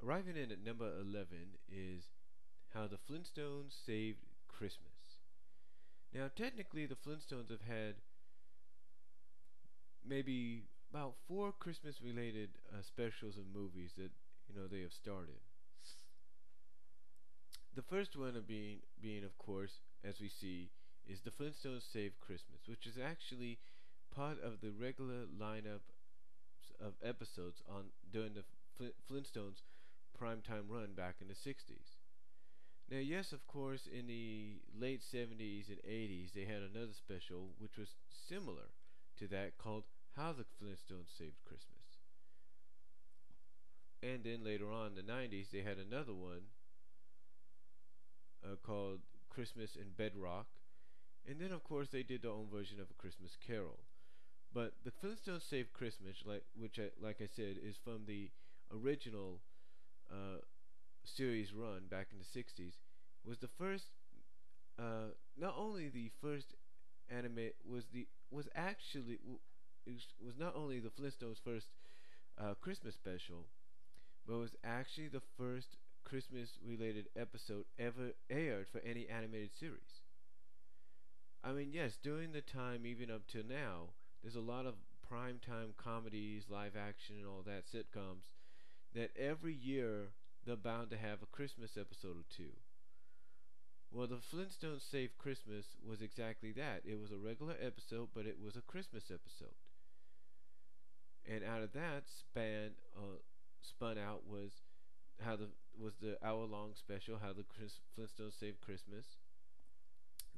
Arriving in at number 11 is How the Flintstones Saved Christmas. Now, technically, the Flintstones have had maybe about four Christmas related specials and movies that they have started. The first one being of course, as we see, is the Flintstones Save Christmas, which is actually part of the regular lineup of episodes on during the Flintstones primetime run back in the 60s. Now, yes, of course, in the late 70s and 80s, they had another special which was similar to that called How the Flintstones Saved Christmas. And then later on in the 90s, they had another one called Christmas in Bedrock. And then, of course, they did their own version of A Christmas Carol. But the Flintstones Save Christmas, like I said, is from the original series run back in the 60s. Was the first, not only the first anime, was not only the Flintstones' first Christmas special, but was actually the first Christmas-related episode ever aired for any animated series. I mean, yes, during the time, even up till now, there's a lot of primetime comedies, live action, and all that, sitcoms, that every year they're bound to have a Christmas episode or two. Well, the Flintstones Save Christmas was exactly that. It was a regular episode, but it was a Christmas episode. And out of that spun out was the hour-long special, How the Flintstones Saved Christmas.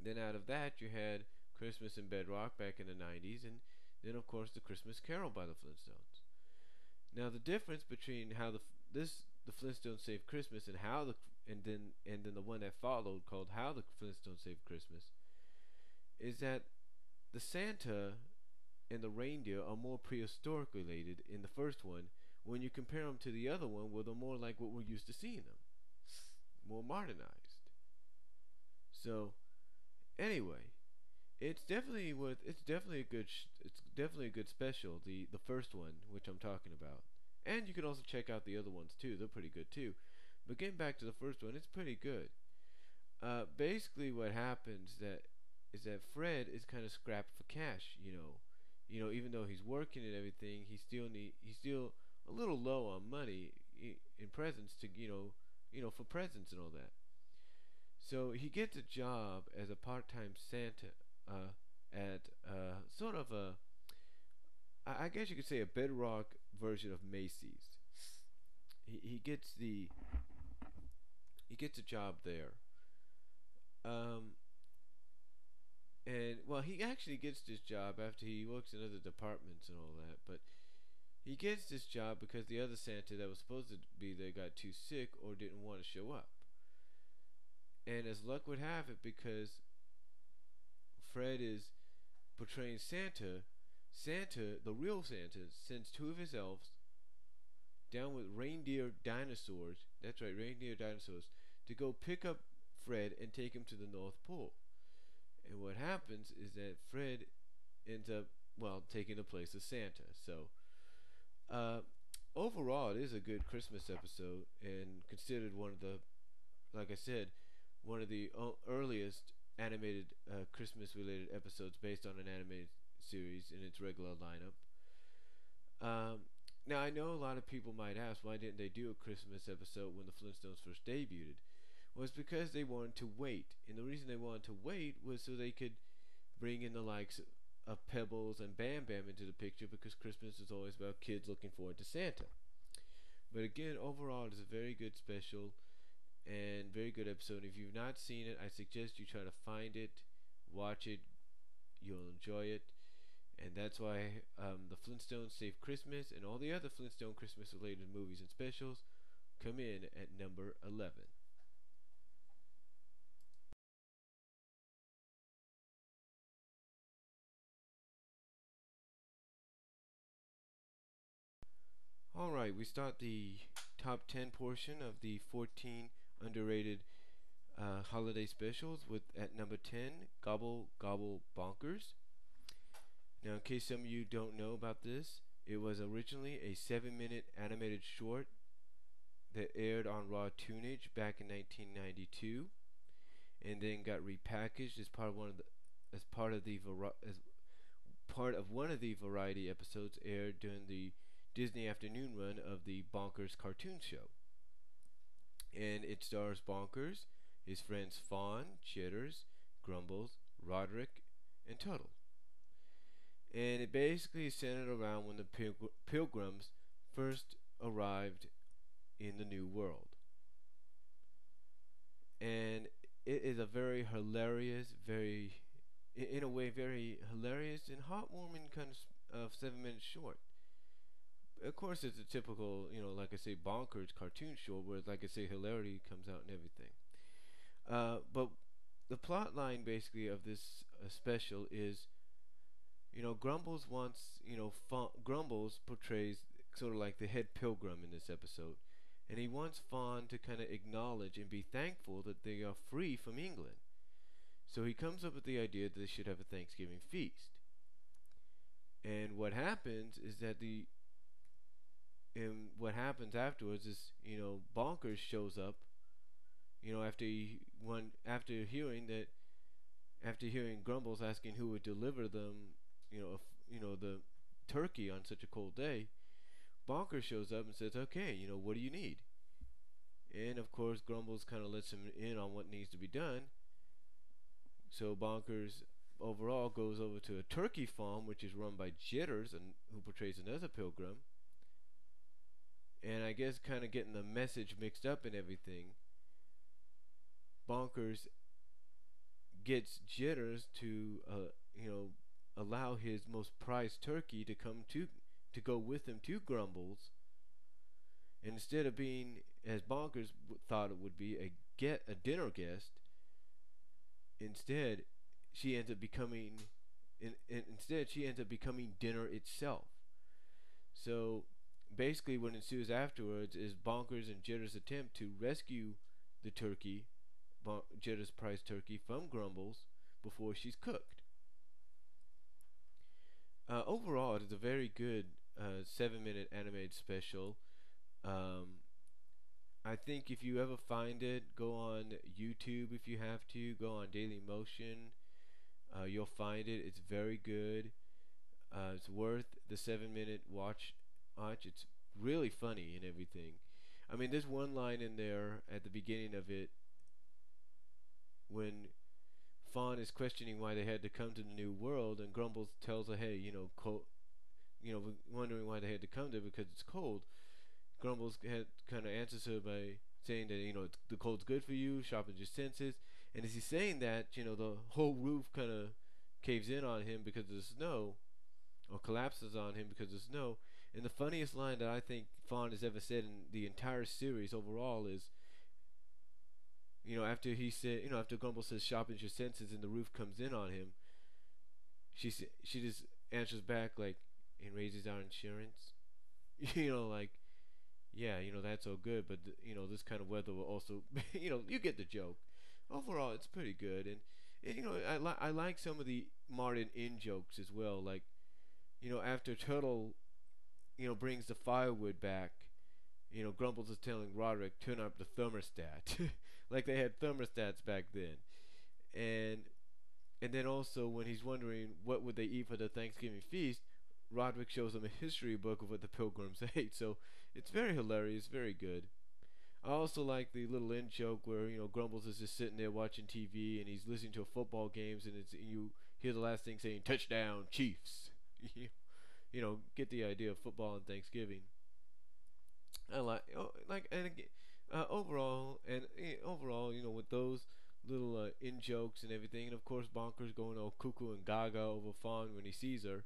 Then out of that, you had Christmas in Bedrock back in the 90s, and then of course the Christmas Carol by the Flintstones. Now the difference between how the Flintstones Saved Christmas and then the one that followed called How the Flintstones Saved Christmas is that the Santa and the reindeer are more prehistoric related in the first one when you compare them to the other one where they're more like what we're used to seeing them, more modernized. So anyway, it's definitely a good special, the first one which I'm talking about. And you can also check out the other ones too. They're pretty good too. But getting back to the first one, it's pretty good. Basically what happens is that Fred is kind of strapped for cash, even though he's working and everything, he's still a little low on money in presents to for presents and all that. So he gets a job as a part-time Santa at sort of I guess you could say a Bedrock version of Macy's. He gets a job there. Um, and well, he actually gets this job after he works in other departments and all that. But he gets this job because the other Santa that was supposed to be there got too sick or didn't want to show up. And as luck would have it, because Fred is portraying Santa, the real Santa, sends two of his elves down with reindeer dinosaurs, that's right, reindeer dinosaurs, to go pick up Fred and take him to the North Pole. And what happens is that Fred ends up, well, taking the place of Santa. So, uh, overall, it is a good Christmas episode and considered one of the, like I said, one of the earliest animated Christmas related episodes based on an animated series in its regular lineup. Now, I know a lot of people might ask, why didn't they do a Christmas episode when the Flintstones first debuted? Well, it's because they wanted to wait. And the reason they wanted to wait was so they could bring in the likes of Pebbles and Bam Bam into the picture, because Christmas is always about kids looking forward to Santa. But again, overall, it's a very good special and very good episode. If you've not seen it, I suggest you try to find it, watch it. You'll enjoy it. And that's why the Flintstones Save Christmas and all the other Flintstone Christmas related movies and specials come in at number 11. Alright, we start the top 10 portion of the 14 underrated holiday specials with at number 10, Gobble Gobble Bonkers. Now, in case some of you don't know about this, it was originally a 7-minute animated short that aired on Raw Tunage back in 1992, and then got repackaged as part of one of the variety episodes aired during the Disney afternoon run of the Bonkers cartoon show. And it stars Bonkers, his friends Fawn, Jitters, Grumbles, Roderick, and Tuttle. And it basically is centered around when the Pilgrims first arrived in the New World. And it is a very hilarious, in a way, very hilarious and heartwarming kind of 7 minute short. Of course, it's a typical, like I say, bonkers cartoon short where, like I say, hilarity comes out and everything. But the plot line basically of this special is, Grumbles wants, Grumbles portrays sort of like the head pilgrim in this episode, and he wants Fawn to kind of acknowledge and be thankful that they are free from England. So he comes up with the idea that they should have a Thanksgiving feast. And what happens is that what happens afterwards is, Bonkers shows up, after hearing Grumbles asking who would deliver them, the turkey on such a cold day. Bonkers shows up and says, "Okay, what do you need?" And of course, Grumbles kind of lets him in on what needs to be done. So Bonkers overall goes over to a turkey farm, which is run by Jitters, and who portrays another pilgrim. And I guess kind of getting the message mixed up and everything, Bonkers gets Jitters to, allow his most prized turkey to go with him to Grumbles. And instead of being, as Bonkers thought it would be, a dinner guest, instead she ends up becoming dinner itself. So basically what ensues afterwards is Bonkers and Jitters' attempt to rescue the turkey, Jitters' prized turkey, from Grumbles before she's cooked. Overall, it is a very good 7 minute animated special. I think if you ever find it, go on YouTube if you have to. Go on Dailymotion. You'll find it. It's very good. It's worth the 7 minute watch. It's really funny and everything. I mean, there's one line in there at the beginning of it when Fawn is questioning why they had to come to the New World, and Grumbles tells her, "Hey, wondering why they had to come there because it's cold." Grumbles kind of answers her by saying that the cold's good for you, sharpens your senses. And as he's saying that, the whole roof kind of caves in on him because of the snow, or collapses on him because of the snow. And the funniest line that I think Fawn has ever said in the entire series overall is, after Grumbles says sharpens your senses and the roof comes in on him, she just answers back like, "And raises our insurance," like. Yeah, that's all good, but this kind of weather will also, you get the joke. Overall, it's pretty good, and I like some of the Martin in jokes as well. Like, after Turtle, brings the firewood back, Grumbles is telling Roderick turn up the thermostat, like they had thermostats back then, and then also when he's wondering what would they eat for the Thanksgiving feast, Roderick shows him a history book of what the Pilgrims ate. So it's very hilarious, very good. I also like the little in joke where Grumbles is just sitting there watching TV and he's listening to football games and you hear the last thing saying touchdown Chiefs. Get the idea of football and Thanksgiving. I overall with those little in jokes and everything, and of course Bonkers going all cuckoo and gaga over Fawn when he sees her.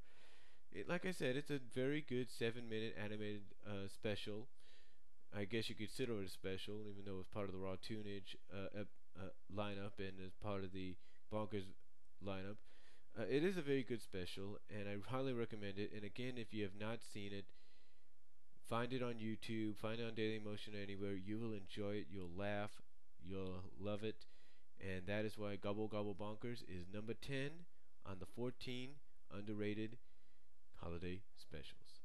Like I said, it's a very good 7 minute animated special. I guess you could consider it a special, even though it's part of the Raw Tunage lineup and is part of the Bonkers lineup. It is a very good special, and I highly recommend it. And again, if you have not seen it, find it on YouTube, find it on Dailymotion or anywhere. You will enjoy it. You'll laugh. You'll love it. And that is why Gobble Gobble Bonkers is number 10 on the 14 underrated holiday specials.